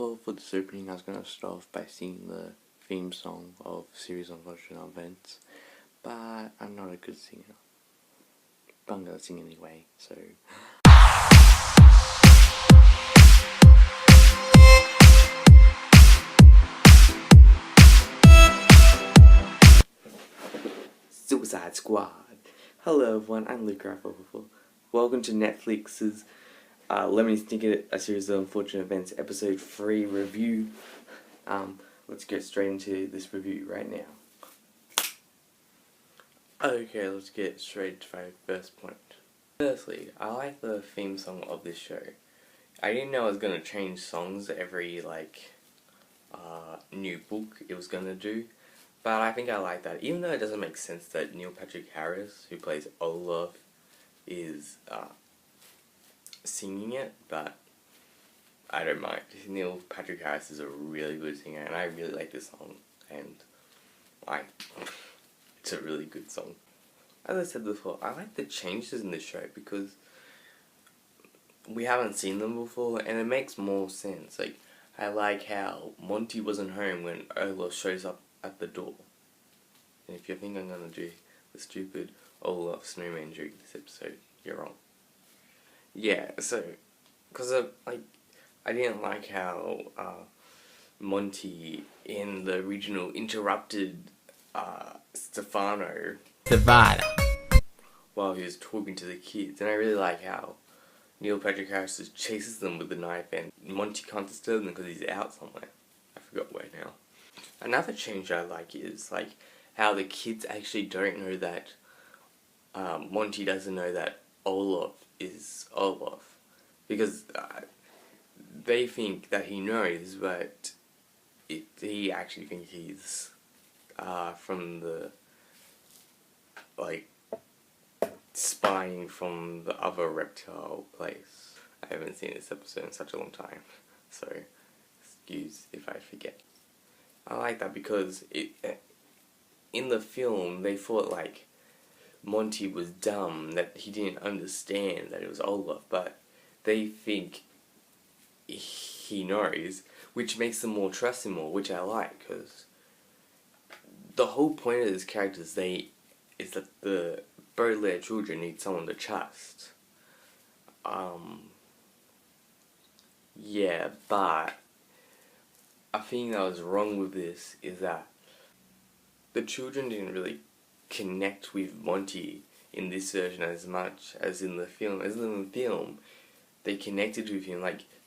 Well, for this opening, I was going to start off by singing the theme song of Series of Unfortunate Events, but I'm not a good singer. But I'm going to sing anyway, so... Suicide Squad! Hello everyone, I'm Luke Raphael. Welcome to Netflix's Lemony Snicket, A Series of Unfortunate Events, Episode 3 review. Let's get straight into this review right now. Okay, let's get straight to my first point. Firstly, I like the theme song of this show. I didn't know it was going to change songs every, new book it was going to do. But I think I like that, even though it doesn't make sense that Neil Patrick Harris, who plays Olaf, is singing it, but I don't mind. Neil Patrick Harris is a really good singer, and I really like this song, and it's a really good song. As I said before, I like the changes in this show because we haven't seen them before, and it makes more sense. Like, I like how Monty wasn't home when Olaf shows up at the door. And if you think I'm gonna do the stupid Olaf snowman joke this episode, you're wrong. Yeah, so, because I didn't like how Monty in the original interrupted Stefano while he was talking to the kids, and I really like how Neil Patrick Harris just chases them with the knife and Monty can't disturb them because he's out somewhere. I forgot where now. Another change I like is how the kids actually don't know that Monty doesn't know that Olaf is Olaf, because they think that he knows, but he actually thinks he's from the spying from the other reptile place. I haven't seen this episode in such a long time, so excuse if I forget. I like that because in the film they thought Monty was dumb, that he didn't understand that it was Olaf, but they think he knows, which makes them more trust him more, which I like, because the whole point of this character is that the Baudelaire children need someone to trust. Yeah, but a thing that was wrong with this is that the children didn't really connect with Monty in this version as much as in the film. As in the film, they connected with him.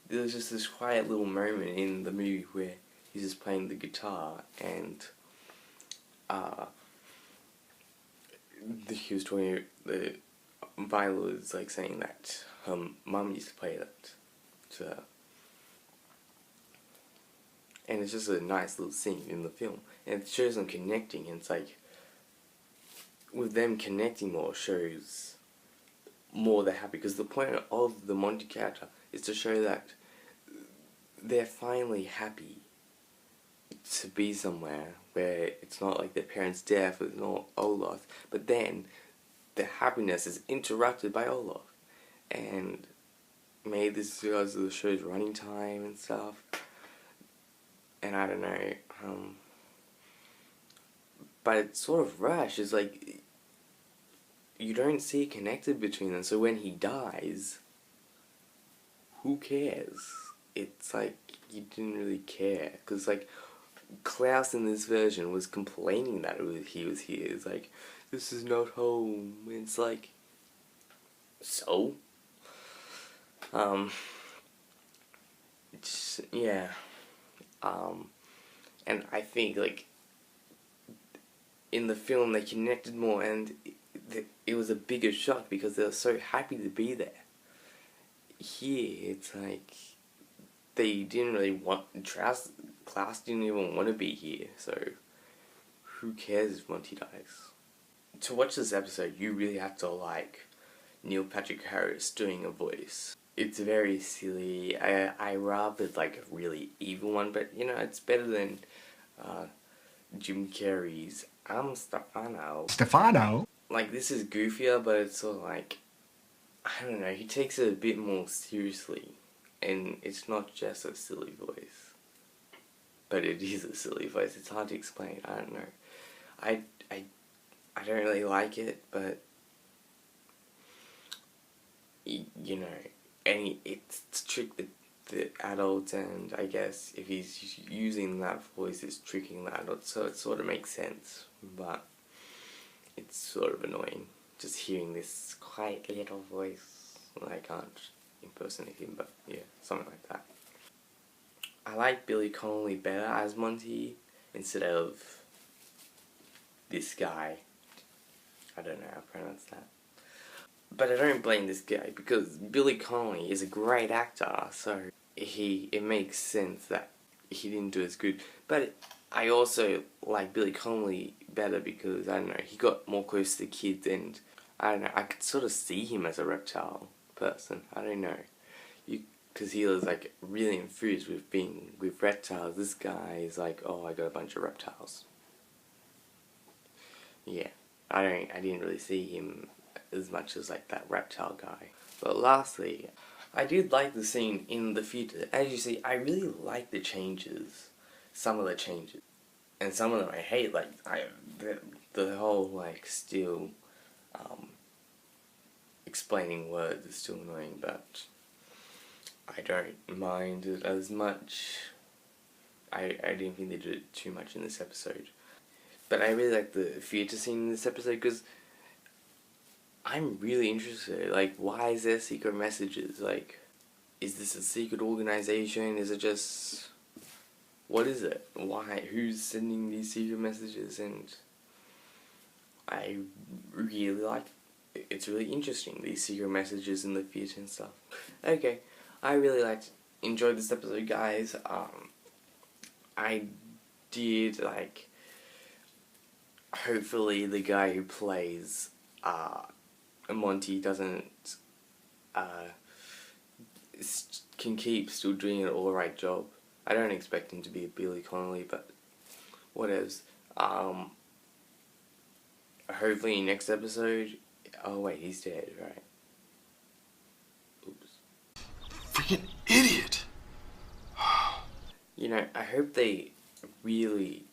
There was just this quiet little moment in the movie where he's just playing the guitar, and he was talking. Viola was saying that her mum used to play that to her. And it's just a nice little scene in the film. And it shows them connecting, and it's with them connecting more shows more they're happy. Because the point of the Monty character is to show that they're finally happy to be somewhere where it's not like their parents' death, it's not Olaf. But then their happiness is interrupted by Olaf. And maybe this is because of the show's running time and stuff. And I don't know, but it's sort of rushed. It's you don't see it connected between them, so when he dies, who cares? It's you didn't really care, because Klaus in this version was complaining that he was here. It's this is not home. It's so? Yeah. And I think, in the film they connected more, and it was a bigger shock because they were so happy to be there. Here, it's they didn't really want, Klaus didn't even want to be here, so who cares if Monty dies? To watch this episode, you really have to like Neil Patrick Harris doing a voice. It's very silly. I rather a really evil one, but it's better than Jim Carrey's I'm Stefano. Stefano? This is goofier, but it's sort of I don't know, he takes it a bit more seriously, and it's not just a silly voice. but it is a silly voice. It's hard to explain. I don't know. I I don't really like it, but you know, it's to trick the adults, and I guess if he's using that voice, it's tricking the adults, so it sort of makes sense, but it's sort of annoying just hearing this quiet little voice. I can't impersonate him, but yeah, something like that. I like Billy Connolly better as Monty instead of this guy. I don't know how to pronounce that. But I don't blame this guy, because Billy Connolly is a great actor, so it makes sense that he didn't do as good. But I also like Billy Connolly better because, I don't know, he got more close to the kids, and I don't know, I could sort of see him as a reptile person. I don't know. Because he was like really enthused with being with reptiles. This guy is like, oh, I got a bunch of reptiles. Yeah, I didn't really see him as much as like that reptile guy. But lastly, I did like the scene in the future. As you see, I really like the changes. Some of the changes. And some of them I hate, like, the whole, like, still, explaining words is still annoying, but I don't mind it as much. I didn't think they did it too much in this episode. But I really like the future scene in this episode, because I'm really interested. Like, why is there secret messages? Like, is this a secret organization? Is it just... what is it? Why? Who's sending these secret messages? And I really like it. It's really interesting, these secret messages in the future and stuff. Okay, I really enjoyed this episode, guys. I did, like, hopefully the guy who plays Monty doesn't can keep still doing an alright job. I don't expect him to be a Billy Connolly, but whatevs. Hopefully next episode... oh wait, he's dead, right? Oops. Freaking idiot! You know, I hope they really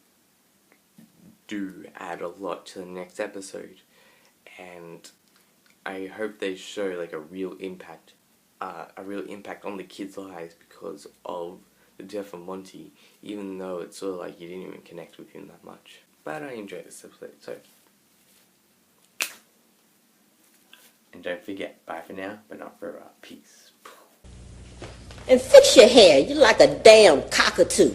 do add a lot to the next episode, and I hope they show like a real impact on the kids' lives because of the death of Monty, even though it's sort of like you didn't even connect with him that much. But I enjoyed this episode, so. And don't forget, bye for now, but not forever. Peace. And fix your hair. You're like a damn cockatoo.